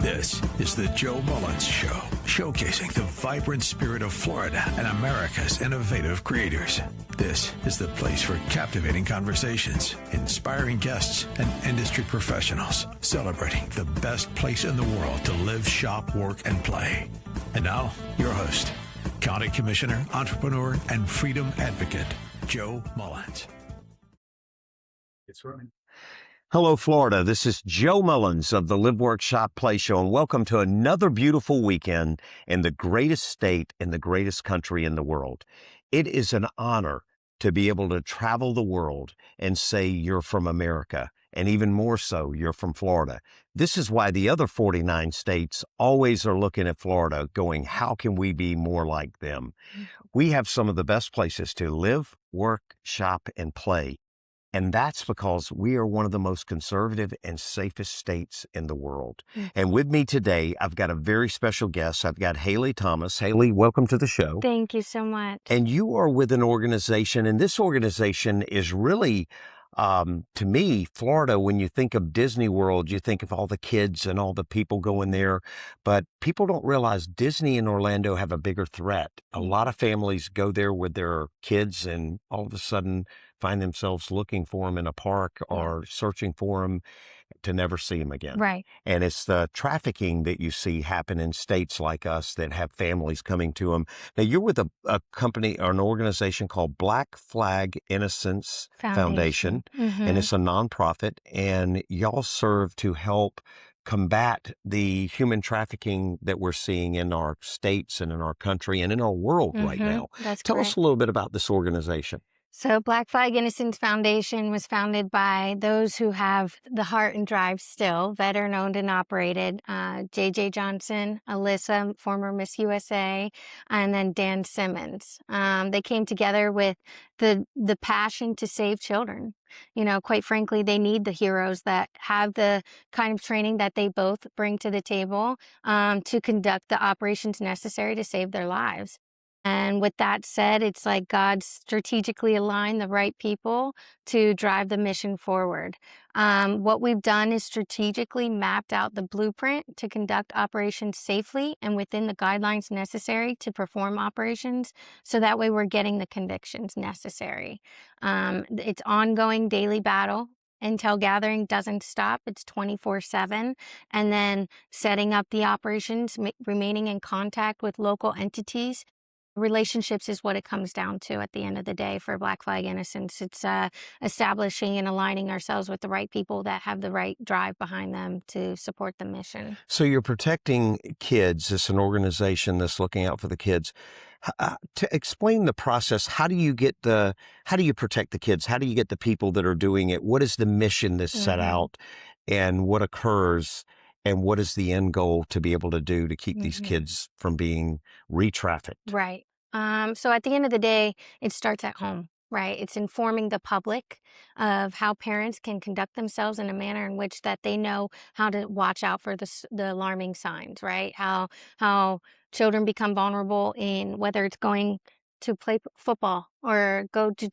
This is the Joe Mullins Show, showcasing the vibrant spirit of Florida and America's innovative creators. This is the place for captivating conversations, inspiring guests, and industry professionals celebrating the best place in the world to live, shop, work, and play. And now, your host, County Commissioner, entrepreneur, and freedom advocate, Joe Mullins. It's running. Hello, Florida. This is Joe Mullins of the Live, Work, Shop, Play Show, and welcome to another beautiful weekend in the greatest state in the greatest country in the world. It is an honor to be able to travel the world and say you're from America, and even more so, you're from Florida. This is why the other 49 states always are looking at Florida going, how can we be more like them? We have some of the best places to live, work, shop, and play. And that's because we are one of the most conservative and safest states in the world. And with me today, I've got a very special guest. I've got Haley Thomas. Haley, welcome to the show. Thank you so much. And you are with an organization, and this organization is really, to me, Florida, when you think of Disney World, you think of all the kids and all the people going there. But people don't realize Disney and Orlando have a bigger threat. A lot of families go there with their kids and all of a sudden find themselves looking for them in a park or searching for them to never see them again. Right. And it's the trafficking that you see happen in states like us that have families coming to them. Now, you're with a company or an organization called Black Flag Innocence Foundation, and it's a nonprofit, and y'all serve to help combat the human trafficking that we're seeing in our states and in our country and in our world right now. Tell us a little bit about this organization. So Black Flag Innocence Foundation was founded by those who have the heart and drive still, veteran owned and operated, J.J. Johnson, Alyssa, former Miss USA, and then Dan Simmons. They came together with the passion to save children. You know, quite frankly, they need the heroes that have the kind of training that they both bring to the table to conduct the operations necessary to save their lives. And with that said, it's like God strategically aligned the right people to drive the mission forward. What we've done is strategically mapped out the blueprint to conduct operations safely and within the guidelines necessary to perform operations. So that way we're getting the convictions necessary. It's ongoing daily battle. Intel gathering doesn't stop. It's 24/7. And then setting up the operations, remaining in contact with local entities. Relationships is what it comes down to at the end of the day for Black Flag Innocence. It's establishing and aligning ourselves with the right people that have the right drive behind them to support the mission. So you're protecting kids. It's an organization that's looking out for the kids. To explain the process, how do you protect the kids? How do you get the people that are doing it? What is the mission that's set out, and what occurs? And what is the end goal to be able to do to keep these kids from being re-trafficked? Right. So at the end of the day, it starts at home, right? It's informing the public of how parents can conduct themselves in a manner in which that they know how to watch out for the alarming signs, right? How children become vulnerable in whether it's going to play football or go to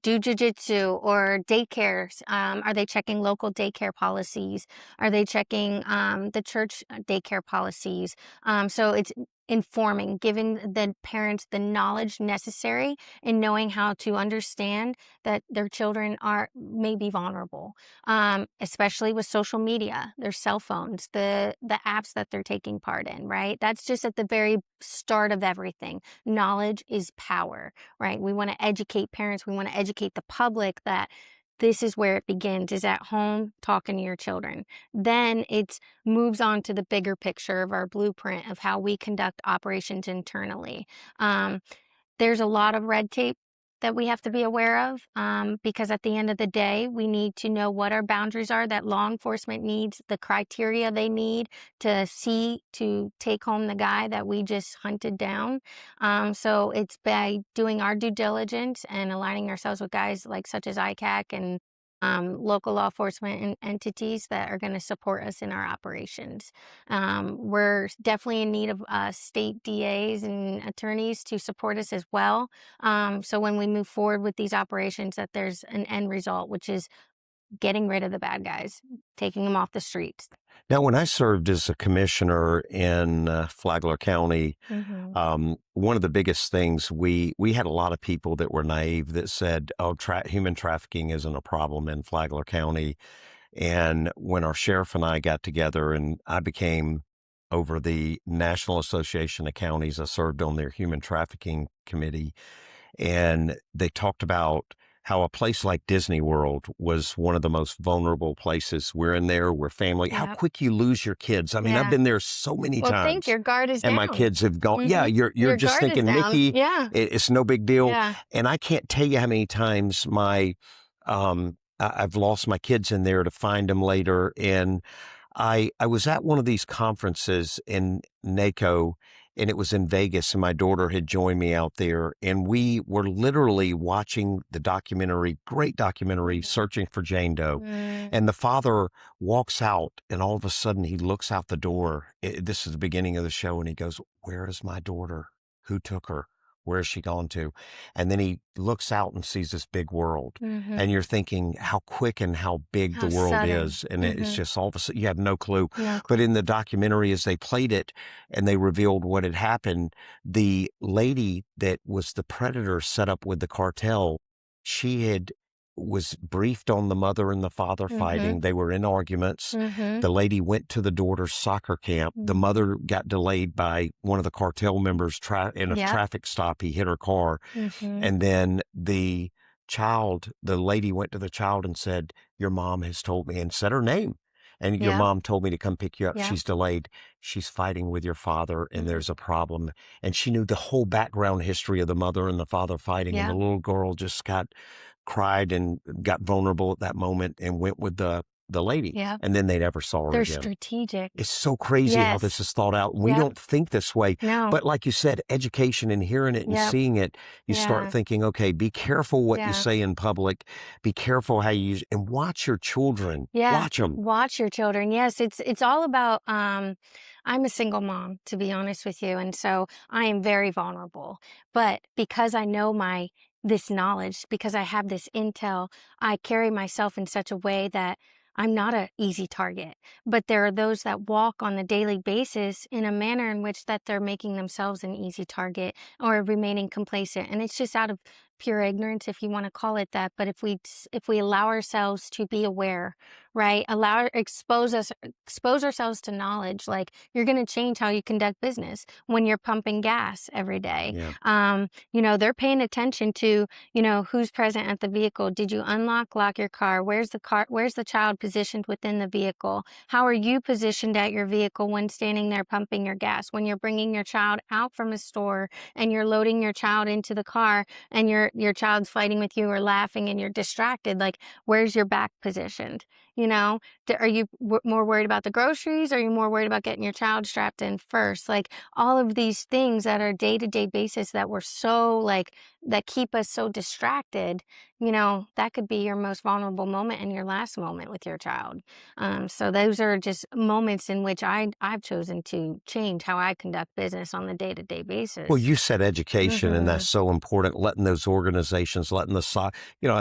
do jiu-jitsu or daycares. Are they checking local daycare policies? Are they checking the church daycare policies? So it's informing, giving the parents the knowledge necessary in knowing how to understand that their children may be vulnerable, especially with social media, their cell phones, the apps that they're taking part in, right? That's just at the very start of everything. Knowledge is power, right? We want to educate parents. We want to educate the public that this is where it begins, is at home, talking to your children. Then it moves on to the bigger picture of our blueprint of how we conduct operations internally. There's a lot of red tape that we have to be aware of because at the end of the day, we need to know what our boundaries are that law enforcement needs, the criteria they need to take home the guy that we just hunted down. So it's by doing our due diligence and aligning ourselves with guys like such as ICAC and local law enforcement entities that are going to support us in our operations. We're definitely in need of state DAs and attorneys to support us as well. So when we move forward with these operations, that there's an end result, which is getting rid of the bad guys, taking them off the streets. Now, when I served as a commissioner in Flagler County, one of the biggest things we had a lot of people that were naive that said, "Oh, human trafficking isn't a problem in Flagler County." And when our sheriff and I got together, and I became over the National Association of Counties, I served on their human trafficking committee, and they talked about how a place like Disney World was one of the most vulnerable places. We're in there, we're family. How Yep. quick you lose your kids. I mean, I've Yeah. been there so many Well, think times, your guard is and my down. kids have gone, yeah, you're Your just guard is thinking, down. Mickey, Yeah. it's no big deal. Yeah. And I can't tell you how many times I've lost my kids in there to find them later. And I was at one of these conferences in NACO, and it was in Vegas, and my daughter had joined me out there, and we were literally watching the documentary, great documentary, Searching for Jane Doe. And the father walks out, and all of a sudden he looks out the door. This is the beginning of the show, and he goes, "Where is my daughter? Who took her? Where has she gone to?" And then he looks out and sees this big world. And you're thinking how quick and how big How the world sudden. is. And it's just all of a sudden, you have no clue. No But in the documentary, as they played it and they revealed what had happened, the lady that was the predator set up with the cartel, was briefed on the mother and the father fighting. They were in arguments. The lady went to the daughter's soccer camp. The mother got delayed by one of the cartel members in a traffic stop. He hit her car. And then the lady went to the child and said, "Your mom has told me," and said her name. "And your mom told me to come pick you up. Yeah. She's delayed. She's fighting with your father, and there's a problem." And she knew the whole background history of the mother and the father fighting. And the little girl just cried and got vulnerable at that moment and went with the lady. Yeah. And then they never saw her They're again. strategic. It's so crazy how this is thought out. We don't think this way. No. But like you said, education and hearing it and seeing it, you start thinking, okay, be careful what you say in public. Be careful how you use it, and watch your children. Yeah. Watch them. Watch your children. Yes, it's all about I'm a single mom, to be honest with you, and so I am very vulnerable. But because I know this knowledge, because I have this intel, I carry myself in such a way that I'm not an easy target. But there are those that walk on a daily basis in a manner in which that they're making themselves an easy target or remaining complacent. And it's just out of pure ignorance, if you want to call it that. But if we allow ourselves to be aware, right? Expose ourselves to knowledge. Like, you're going to change how you conduct business when you're pumping gas every day. Yeah. They're paying attention to, who's present at the vehicle. Did you lock your car? Where's the child positioned within the vehicle? How are you positioned at your vehicle when standing there pumping your gas? When you're bringing your child out from a store and you're loading your child into the car and your child's fighting with you or laughing and you're distracted, like, where's your back positioned? Are you more worried about the groceries? Or are you more worried about getting your child strapped in first? Like, all of these things that are day-to-day basis that we're so that keep us so distracted, that could be your most vulnerable moment and your last moment with your child. So those are just moments in which I've chosen to change how I conduct business on the day-to-day basis. Well, you said education, and that's so important, letting those organizations, I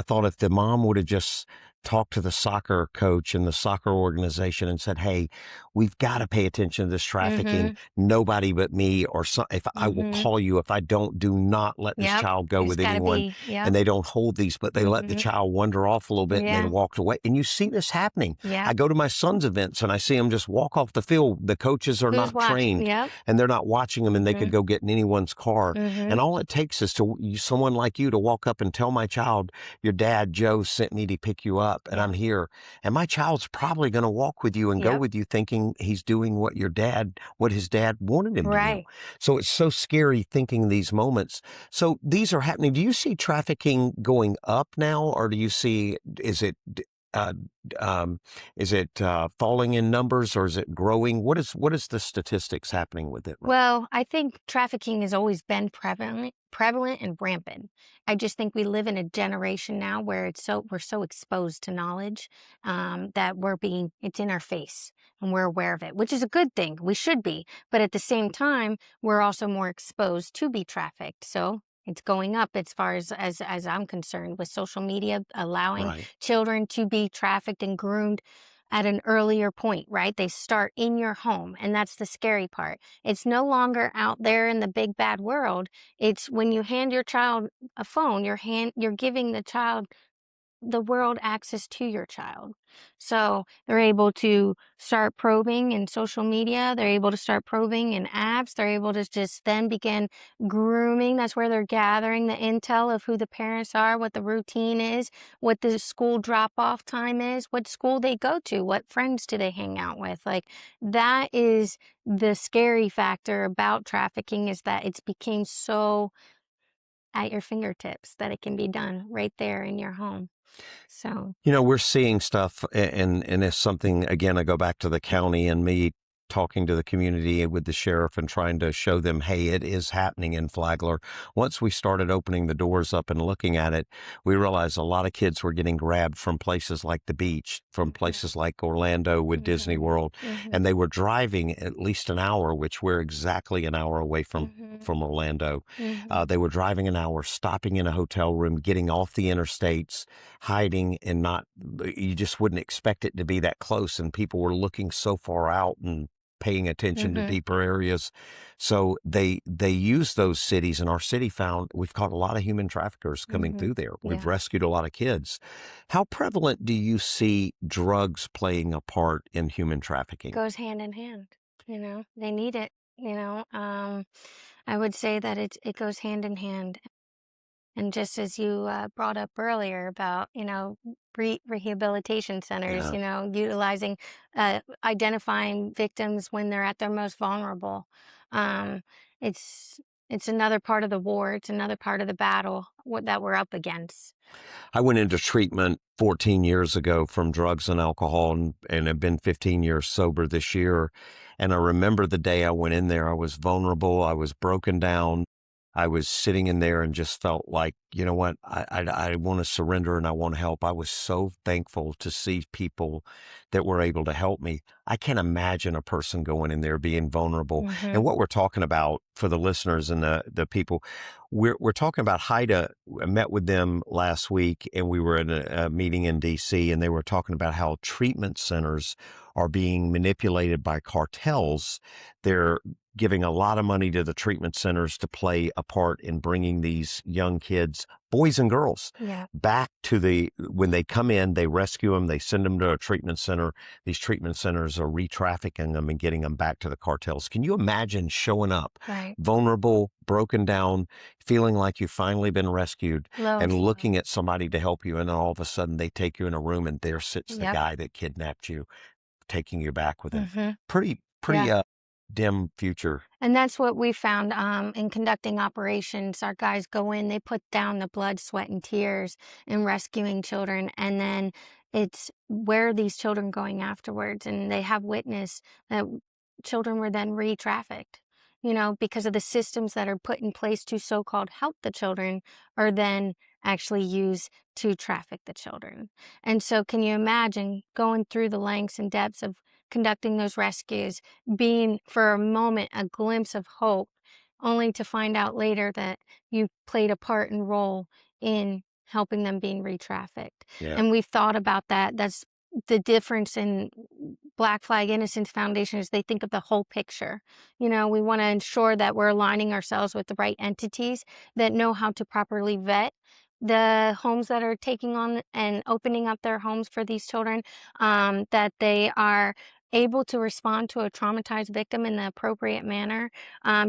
thought if the mom would have just talked to the soccer coach and the soccer organization and said, "Hey, we've got to pay attention to this trafficking. Nobody but me, or if I will call you if I do not let this child go with anyone." And they don't hold these, but they let the child wander off a little bit and then walked away. And you see this happening. Yeah. I go to my son's events and I see them just walk off the field. The coaches are not trained, and they're not watching them, and they could go get in anyone's car. And all it takes is someone like you to walk up and tell my child, "Your dad, Joe, sent me to pick you up, and I'm here." And my child's probably going to walk with you and go with you thinking he's doing what his dad wanted him to do. So it's so scary thinking these moments. So these are happening. Do you see trafficking going up now, or do you see, is it falling in numbers, or is it growing? What is the statistics happening with it? Well, I think trafficking has always been prevalent and rampant. I just think we live in a generation now where we're so exposed to knowledge that it's in our face and we're aware of it, which is a good thing. We should be, but at the same time, we're also more exposed to be trafficked. So it's going up as far as I'm concerned, with social media allowing children to be trafficked and groomed at an earlier point, right? They start in your home, and that's the scary part. It's no longer out there in the big bad world. It's when you hand your child a phone, you're giving the world access to your child. So they're able to start probing in social media. They're able to start probing in apps. They're able to just then begin grooming. That's where they're gathering the intel of who the parents are, what the routine is, what the school drop off time is, what school they go to, what friends do they hang out with. Like, that is the scary factor about trafficking, is that it's became so at your fingertips that it can be done right there in your home. So, We're seeing stuff, and it's something, again, I go back to the county and me talking to the community with the sheriff and trying to show them, hey, it is happening in Flagler. Once we started opening the doors up and looking at it, we realized a lot of kids were getting grabbed from places like the beach, from places like Orlando with Disney World, and they were driving at least an hour, which we're exactly an hour away from Orlando. They were driving an hour, stopping in a hotel room, getting off the interstates, hiding, and not, you just wouldn't expect it to be that close. And people were looking so far out and paying attention to deeper areas. So they use those cities, and our city we've caught a lot of human traffickers coming through there. We've rescued a lot of kids. How prevalent do you see drugs playing a part in human trafficking? goes hand in hand. They need it. I would say that it goes hand in hand. And just as you brought up earlier about, rehabilitation centers, Yeah. utilizing, identifying victims when they're at their most vulnerable. Um, it's it's another part of the war. It's another part of the battle that we're up against. I went into treatment 14 years ago from drugs and alcohol, and have been 15 years sober this year. And I remember the day I went in there, I was vulnerable. I was broken down. I was sitting in there and just felt like, you know what, I want to surrender and I want to help. I was so thankful to see people that were able to help me. I can't imagine a person going in there being vulnerable. And what we're talking about for the listeners and the people, we're talking about Haida. I met with them last week, and we were at a meeting in D.C., and they were talking about how treatment centers are being manipulated by cartels. They're giving a lot of money to the treatment centers to play a part in bringing these young kids, boys and girls, Yeah. back when they come in, they rescue them, they send them to a treatment center. These treatment centers are re-trafficking them and getting them back to the cartels. Can you imagine showing up Right. vulnerable, broken down, feeling like you've finally been rescued, and Low. looking at somebody to help you, and then all of a sudden they take you in a room and there sits the Yep. guy that kidnapped you, taking you back with him. hmm Pretty Yeah. dim future. And that's what we found in conducting operations. Our guys go in, they put down the blood, sweat, and tears in rescuing children. And then it's where are these children going afterwards? And they have witnessed that children were then re-trafficked, because of the systems that are put in place to so-called help the children are then actually used to traffic the children. And so can you imagine going through the lengths and depths of conducting those rescues, being for a moment a glimpse of hope, only to find out later that you played a part and role in helping them being re-trafficked. Yeah. And we've thought about that. That's the difference in Black Flag Innocence Foundation, is they think of the whole picture. We want to ensure that we're aligning ourselves with the right entities that know how to properly vet the homes that are taking on and opening up their homes for these children, that they are able to respond to a traumatized victim in the appropriate manner,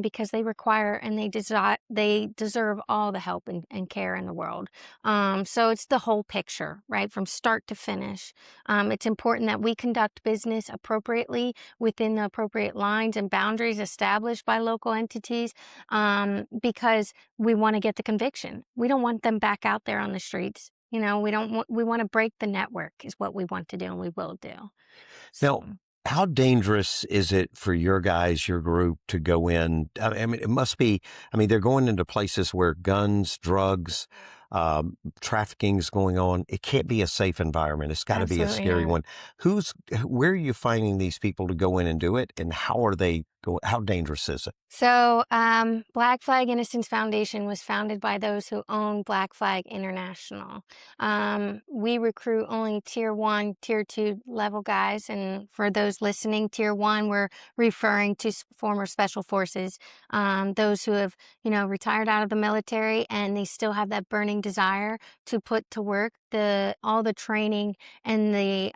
because they require and they deserve all the help and care in the world. So it's the whole picture, right, from start to finish. It's important that we conduct business appropriately within the appropriate lines and boundaries established by local entities, because we want to get the conviction. We don't want them back out there on the streets. We want to break the network is what we want to do, and we will do. Now, So, how dangerous is it for your guys, your group, to go in? I mean, it must be, they're going into places where guns, drugs, trafficking's going on. It can't be a safe environment. It's got to be a Absolutely scary not. one. Where are you finding these people to go in and do it, and how are they go? How dangerous is it? So, Black Flag Innocence Foundation was founded by those who own Black Flag International. We recruit only tier 1, tier 2 level guys. And for those listening, tier 1, we're referring to former special forces, those who have, retired out of the military and they still have that burning desire to put to work all the training and the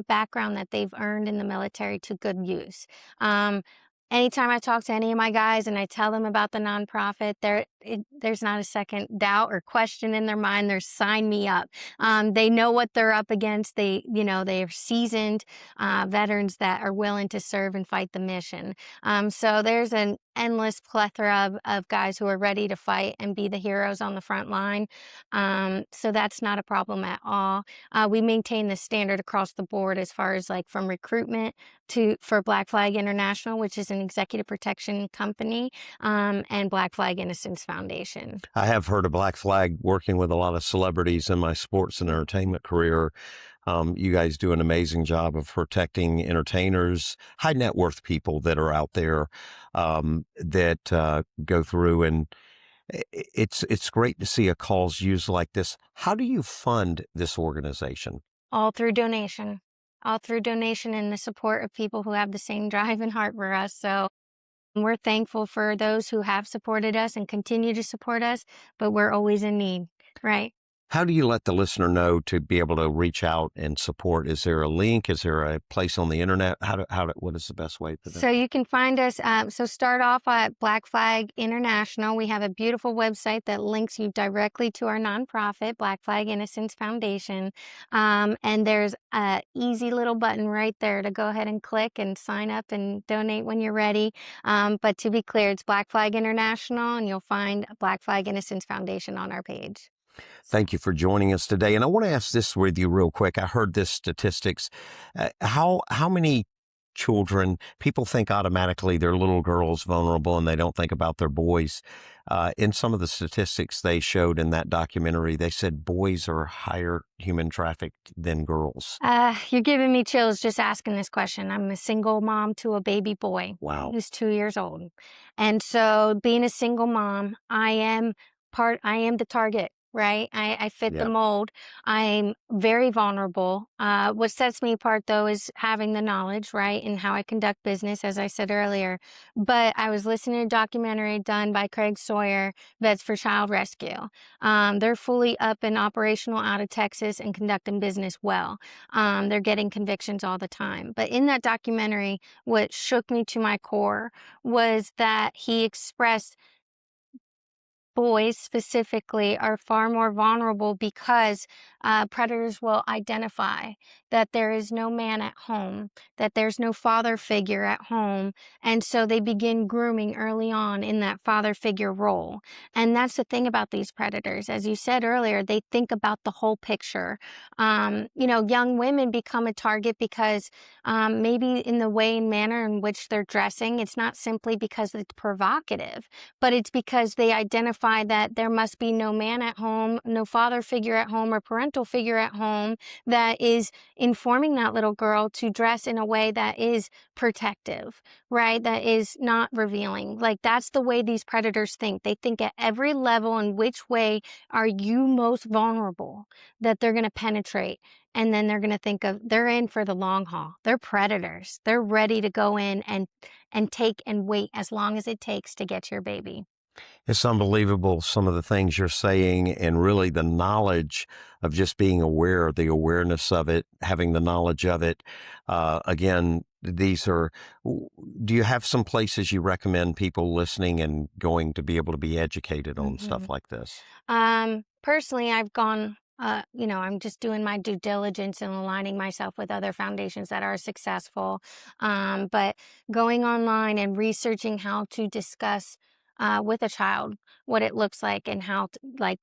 background that they've earned in the military to good use. Um, Anytime I talk to any of my guys and I tell them about the nonprofit, there's not a second doubt or question in their mind. They're sign me up. They know what they're up against. They're seasoned veterans that are willing to serve and fight the mission. So there's an endless plethora of guys who are ready to fight and be the heroes on the front line. So that's not a problem at all. We maintain the standard across the board as far as like from recruitment for Black Flag International, which is an executive protection company, and Black Flag Innocence Foundation. I have heard of Black Flag working with a lot of celebrities in my sports and entertainment career. You guys do an amazing job of protecting entertainers, high net worth people that are out there that go through, and it's great to see a cause used like this. How do you fund this organization? All through donation. All through donation and the support of people who have the same drive and heart for us. So we're thankful for those who have supported us and continue to support us, but we're always in need, right? How do you let the listener know to be able to reach out and support? Is there a link? Is there a place on the internet? What is the best way for them? So you can find us. So start off at Black Flag International. We have a beautiful website that links you directly to our nonprofit, Black Flag Innocence Foundation. And there's a easy little button right there to go ahead and click and sign up and donate when you're ready. But to be clear, it's Black Flag International, and you'll find Black Flag Innocence Foundation on our page. Thank you for joining us today. And I want to ask this with you real quick. I heard this statistics. How many children, people think automatically their little girls vulnerable and they don't think about their boys. In some of the statistics they showed in that documentary, they said boys are higher human trafficked than girls. You're giving me chills just asking this question. I'm a single mom to a baby boy. Wow. Who's 2 years old. And so being a single mom, I am the target. Right? I fit the mold. I'm very vulnerable. What sets me apart, though, is having the knowledge, right, and how I conduct business, as I said earlier. But I was listening to a documentary done by Craig Sawyer, Vets for Child Rescue. They're fully up and operational out of Texas and conducting business well. They're getting convictions all the time. But in that documentary, what shook me to my core was that he expressed boys specifically are far more vulnerable because predators will identify that there is no man at home, that there's no father figure at home. And so they begin grooming early on in that father figure role. And that's the thing about these predators. As you said earlier, they think about the whole picture. Young women become a target because maybe in the way and manner in which they're dressing, it's not simply because it's provocative, but it's because they identify that there must be no man at home, no father figure at home or parental figure at home that is informing that little girl to dress in a way that is protective, right? That is not revealing. Like that's the way these predators think. They think at every level in which way are you most vulnerable that they're going to penetrate. And then they're going to think of they're in for the long haul. They're predators. They're ready to go in and take and wait as long as it takes to get your baby. It's unbelievable, some of the things you're saying, and really the knowledge of just being aware, the awareness of it, having the knowledge of it. Again, do you have some places you recommend people listening and going to be able to be educated on stuff like this? Personally, I've gone, I'm just doing my due diligence and aligning myself with other foundations that are successful. But going online and researching how to discuss with a child what it looks like and how to, like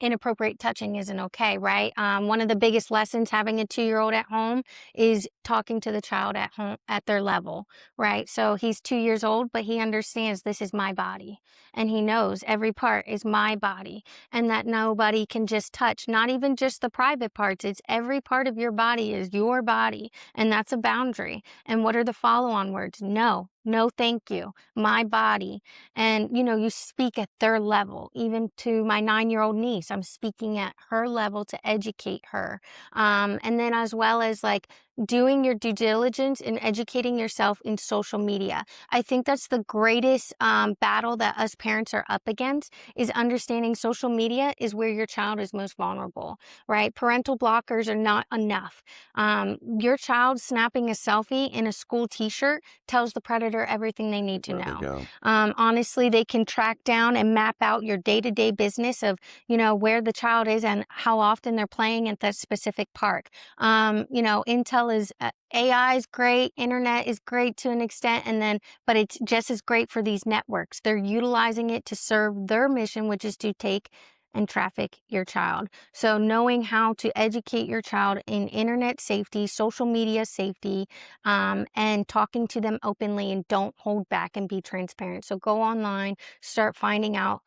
inappropriate touching isn't okay, right? One of the biggest lessons having a 2-year-old at home is talking to the child at home at their level, right? So he's 2 years old, but he understands this is my body, and he knows every part is my body, and that nobody can just touch, not even just the private parts. It's every part of your body is your body, and that's a boundary. And what are the follow-on words? No, no, thank you, my body. And, you speak at their level. Even to my 9-year-old niece, I'm speaking at her level to educate her. And then as well as like doing your due diligence and educating yourself in social media. I think that's the greatest battle that us parents are up against, is understanding social media is where your child is most vulnerable, right? Parental blockers are not enough. Your child snapping a selfie in a school t-shirt tells the predator everything they need to There they know. go. Honestly, they can track down and map out your day-to-day business of, where the child is and how often they're playing at that specific park. Intel is AI is great, internet is great to an extent, but it's just as great for these networks. They're utilizing it to serve their mission, which is to take and traffic your child. So knowing how to educate your child in internet safety, social media safety, and talking to them openly, and don't hold back and be transparent. So go online, start finding out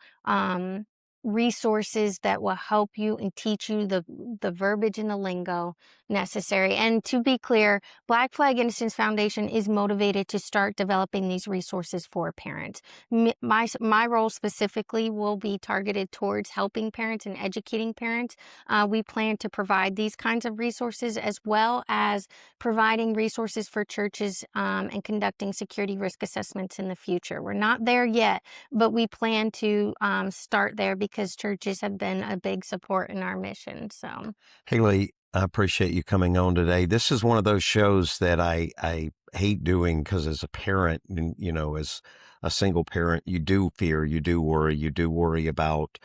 resources that will help you and teach you the verbiage and the lingo necessary. And to be clear, Black Flag Innocence Foundation is motivated to start developing these resources for parents. My role specifically will be targeted towards helping parents and educating parents. We plan to provide these kinds of resources, as well as providing resources for churches and conducting security risk assessments in the future. We're not there yet, but we plan to start there because churches have been a big support in our mission. So, Haley, I appreciate you coming on today. This is one of those shows that I hate doing because as a parent, and, as a single parent, you do fear, you do worry about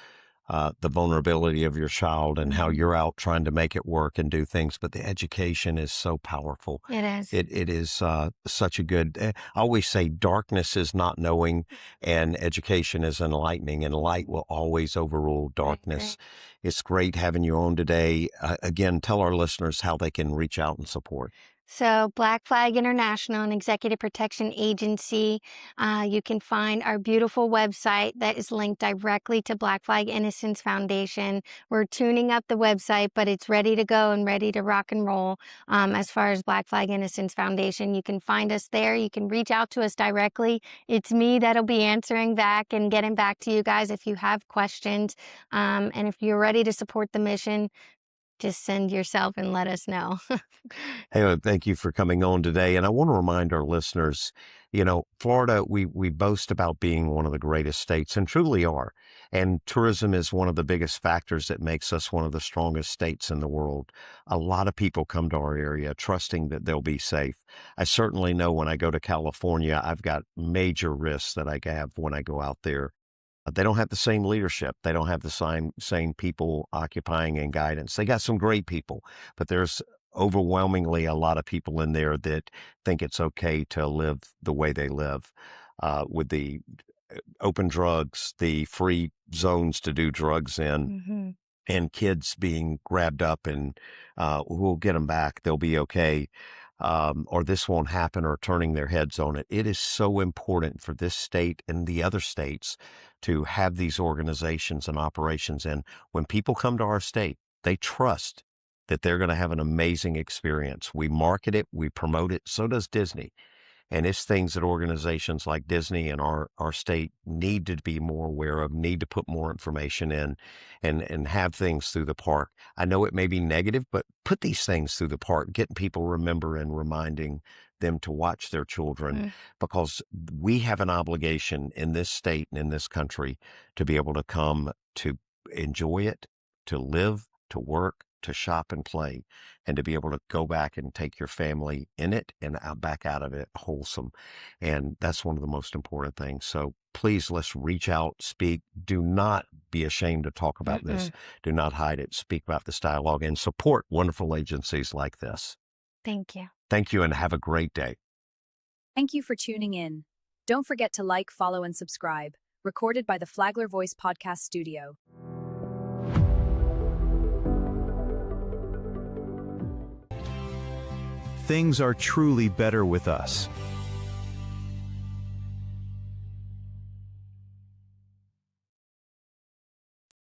the vulnerability of your child and how you're out trying to make it work and do things. But the education is so powerful. it is. It is such a good, I always say darkness is not knowing and education is enlightening, and light will always overrule I agree. darkness. It's great having you on today. Again, tell our listeners how they can reach out and support. So Black Flag International, an executive protection agency, you can find our beautiful website that is linked directly to Black Flag Innocence Foundation. We're tuning up the website, but it's ready to go and ready to rock and roll. As far as Black Flag Innocence Foundation, you can find us there. You can reach out to us directly. It's me that'll be answering back and getting back to you guys if you have questions. And if you're ready to support the mission, just send yourself and let us know. Hey, thank you for coming on today. And I want to remind our listeners, Florida, we boast about being one of the greatest states, and truly are. And tourism is one of the biggest factors that makes us one of the strongest states in the world. A lot of people come to our area trusting that they'll be safe. I certainly know when I go to California, I've got major risks that I have when I go out there. They don't have the same leadership. They don't have the same people occupying and guidance. They got some great people, but there's overwhelmingly a lot of people in there that think it's okay to live the way they live, with the open drugs, the free zones to do drugs in, hmm and kids being grabbed up, and we'll get them back. They'll be okay. Or this won't happen, or turning their heads on it. It is so important for this state and the other states to have these organizations and operations. And when people come to our state, they trust that they're going to have an amazing experience. We market it, we promote it. So does Disney. And it's things that organizations like Disney and our state need to be more aware of, need to put more information in, and have things through the park. I know it may be negative, but put these things through the park, getting people remember and reminding them to watch their children, because we have an obligation in this state and in this country to be able to come to enjoy it, to live, to work, to shop and play, and to be able to go back and take your family in it and back out of it wholesome. And that's one of the most important things. So please, let's reach out, speak. Do not be ashamed to talk about this. Do not hide it. Speak about this dialogue and support wonderful agencies like this. Thank you. Thank you, and have a great day. Thank you for tuning in. Don't forget to like, follow, and subscribe. Recorded by the Flagler Voice Podcast Studio. things are truly better with us.